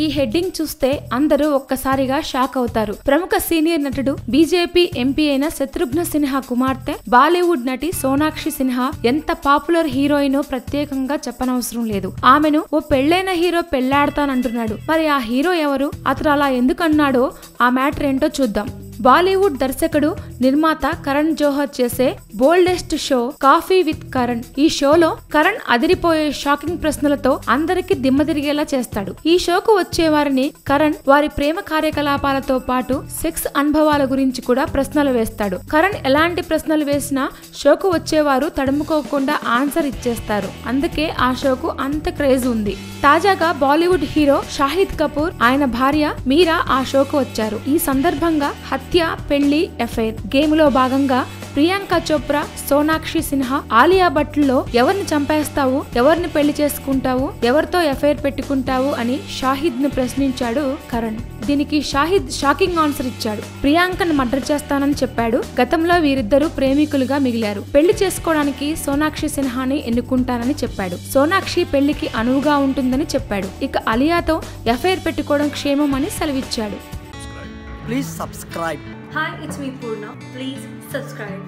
ఈ హెడ్డింగ్ చూస్తే అందరూ ఒక్కసారిగా షాక్ అవుతారు. ప్రముఖ సీనియర్ నటుడు బీజేపీ ఎంపీ అయిన శత్రుఘ్న సిన్హా కుమార్తె బాలీవుడ్ నటి సోనాక్షి సిన్హా ఎంత పాపులర్ హీరోయినో ప్రత్యేకంగా చెప్పనవసరం లేదు. ఆమెను ఓ పెళ్లైన హీరో పెళ్లాడతానంటున్నాడు. మరి ఆ హీరో ఎవరు, అతను అలా ఎందుకు అన్నాడో ఆ మ్యాటర్ ఏంటో చూద్దాం. బాలీవుడ్ దర్శకుడు నిర్మాత కరణ్ జోహర్ చేసే బోల్డెస్ట్ షో కాఫీ విత్ కరణ్. ఈ షోలో కరణ్ అదిరిపోయే షాకింగ్ ప్రశ్నలతో అందరికి దిమ్మ తిరిగేలా చేస్తాడు. ఈ షోకు వచ్చే వారిని కరణ్ వారి ప్రేమ కార్యకలాపాలతో పాటు సెక్స్ అనుభవాల గురించి కూడా ప్రశ్నలు వేస్తాడు. కరణ్ ఎలాంటి ప్రశ్నలు వేసినా షోకు వచ్చేవారు తడుముకోకుండా ఆన్సర్ ఇచ్చేస్తారు. అందుకే ఆ షోకు అంత క్రేజ్ ఉంది. తాజాగా బాలీవుడ్ హీరో షాహిద్ కపూర్, ఆయన భార్య మీరా ఆ షోకు వచ్చారు. ఈ సందర్భంగా హత్య, పెళ్లి, ఎఫైర్ గేమ్ లో భాగంగా ప్రియాంక చోప్రా, సోనాక్షి సిన్హా, ఆలియా భట్లో ఎవరిని చంపేస్తావు, ఎవరిని పెళ్లి చేసుకుంటావు, ఎవరితో ఎఫైర్ పెట్టుకుంటావు అని షాహిద్ ను ప్రశ్నించాడు కరణ్. దీనికి షాహిద్ షాకింగ్ ఆన్సర్ ఇచ్చాడు. ప్రియాంకను మర్డర్ చేస్తానని చెప్పాడు. గతంలో వీరిద్దరూ ప్రేమికులుగా మిగిలారు. పెళ్లి చేసుకోవడానికి సోనాక్షి సిన్హాని ఎన్నుకుంటానని చెప్పాడు. సోనాక్షి పెళ్లికి అనువుగా ఉంటుందని చెప్పాడు. ఇక ఆలియాతో ఎఫైర్ పెట్టుకోవడం క్షేమం అని సెలవిచ్చాడు. Please subscribe. Hi, it's me Purna. Please subscribe.